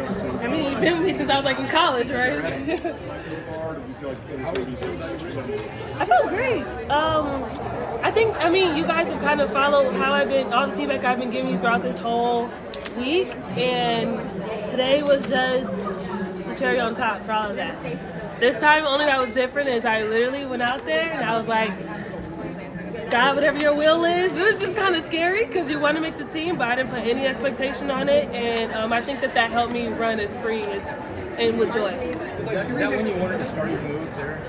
I mean, you've been with me since I was like in college, right? I felt great. I mean, you guys have kind of followed how I've been, all the feedback I've been giving you throughout this whole week, and today was just the cherry on top for all of that. This time, only that was different is I literally went out there and I was like, God, whatever your will is. It was just kind of scary because you want to make the team, but I didn't put any expectation on it, and I think that helped me run as free and with joy. Is that when you wanted to start your move there?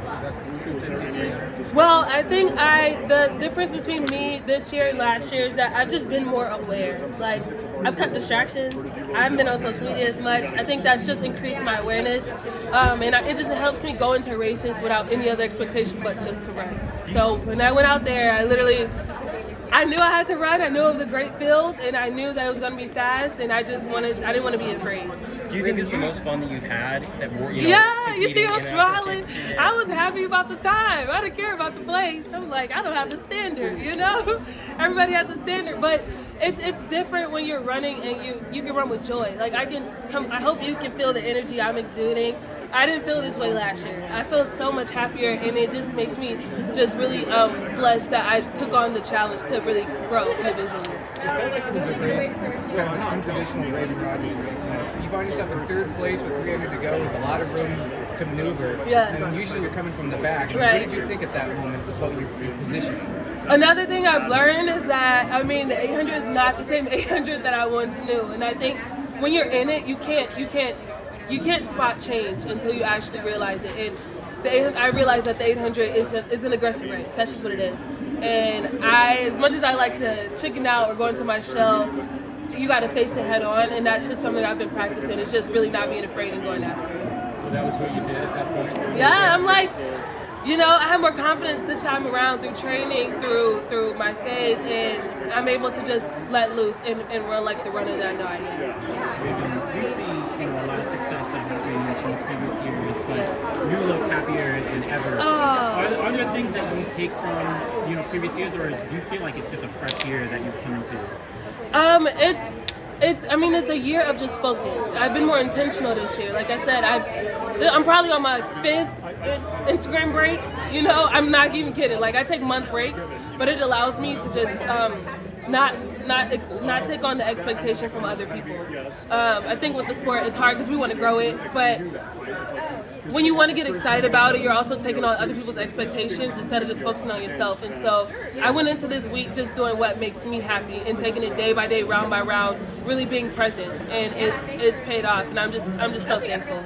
Well, I think the difference between me this year and last year is that I've just been more aware. Like, I've cut distractions. I haven't been on social media as much. I think that's just increased my awareness. It just helps me go into races without any other expectation but just to run. So when I went out there, I knew I had to run. I knew it was a great field, and I knew that it was going to be fast, and I didn't want to be afraid. Do you think it's the most fun that you've had? Yeah, you see I'm smiling. I was happy about the time. I didn't care about the place. I was like, I don't have the standard, Everybody has the standard, but it's different when you're running and you can run with joy. Like I hope you can feel the energy I'm exuding. I didn't feel this way last year. I feel so much happier, and it just makes me just really blessed that I took on the challenge to really grow individually. It felt like it was a race, an untraditional Raevyn Rogers race. You find yourself in third place with 300 to go with a lot of room to maneuver. Yeah. And usually you're coming from the back. Right. What did you think at that moment about your position? Another thing I've learned is that, the 800 is not the same 800 that I once knew. And I think when you're in it, you can't spot change until you actually realize it. And I realized that the 800 is an aggressive race. That's just what it is. And as much as I like to chicken out or go into my shell, you got to face it head on. And that's just something I've been practicing. It's just really not being afraid and going after it. So that was what you did at that point? Yeah, I'm like, I have more confidence this time around through training, through my faith, and I'm able to just let loose and run like the runner that I know I am. We see a lot of success that happened in the previous years, but you look happier than ever. Are there things that you take from previous years, or do you feel like it's just a fresh year that you've come into? It's a year of just focus. I've been more intentional this year. Like I said, I'm probably on my 5th Instagram break. I'm not even kidding. Like I take month breaks, but it allows me to just not take on the expectation from other people. I think with the sport, it's hard because we want to grow it, but when you want to get excited about it, you're also taking on other people's expectations instead of just focusing on yourself. And so I went into this week just doing what makes me happy and taking it day by day, round by round, really being present, and it's paid off. And I'm just so thankful.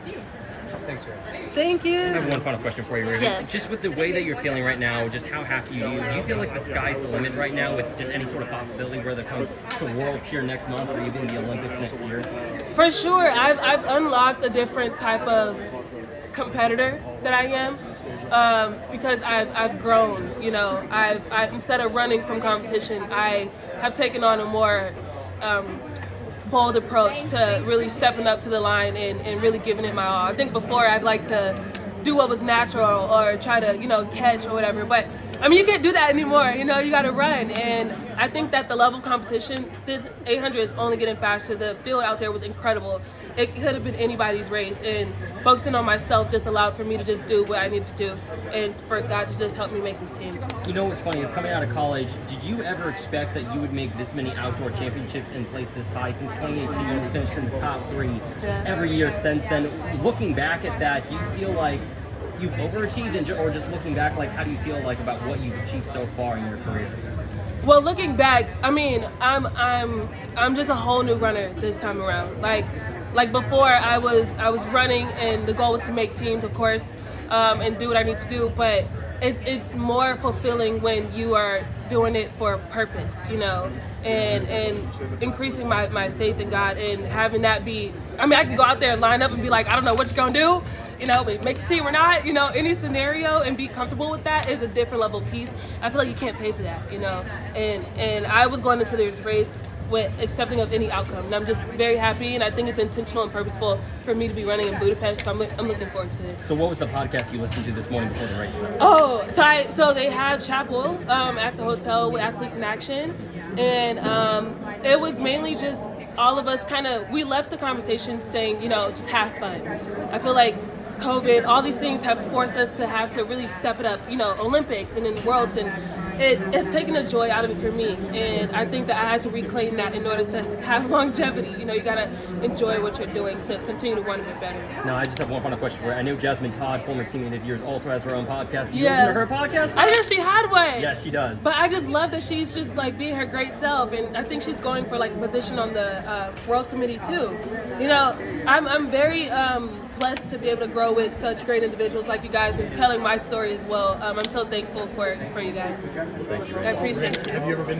Thanks, Raevyn. Thank you. I have one final question for you, Raevyn. Yeah. Just with the way that you're feeling right now, just how happy are you? Do you feel like the sky's the limit right now with just any sort of possibility, whether it comes to Worlds here next month or even the Olympics next year? For sure. I've unlocked a different type of competitor that I am because I've grown. I've instead of running from competition, I have taken on a more bold approach to really stepping up to the line and really giving it my all. I think before I'd like to do what was natural or try to catch or whatever, but you can't do that anymore. You got to run, and I think that the level of competition, this 800 is only getting faster. The field out there was incredible. It could have been anybody's race, and focusing on myself just allowed for me to just do what I need to do and for God to just help me make this team. What's funny is coming out of college, did you ever expect that you would make this many outdoor championships and place this high? Since 2018, you finished in the top 3 every year since then. Looking back at that, do you feel like you've overachieved, or just looking back, like how do you feel like about what you've achieved so far in your career? Well, looking back, I'm just a whole new runner this time around. Like before, I was running, and the goal was to make teams, of course, and do what I need to do. But it's more fulfilling when you are doing it for a purpose, and increasing my faith in God and having that be. I can go out there and line up and be like, I don't know what you're gonna do, but make the team or not, any scenario, and be comfortable with that is a different level of peace. I feel like you can't pay for that, and I was going into this race with accepting of any outcome, and I'm just very happy, and I think it's intentional and purposeful for me to be running in Budapest, so I'm looking forward to it. So what was the podcast you listened to this morning before the race? So they have chapel at the hotel with Athletes in Action, and it was mainly just all of us we left the conversation saying, just have fun. I feel like COVID, all these things have forced us to have to really step it up, Olympics and then Worlds, and it's taken the joy out of it for me. And I think that I had to reclaim that in order to have longevity. You gotta enjoy what you're doing to continue to want to be better. Now, I just have one final question for you. I know Jasmine Todd, former teammate of yours, also has her own podcast. Do you listen to her podcast? I know she had one. Yes, she does. But I just love that she's just like being her great self, and I think she's going for like a position on the World Committee too. I'm very blessed to be able to grow with such great individuals like you guys and telling my story as well. I'm so thankful for you guys. Thank you. I appreciate it. Have you ever been to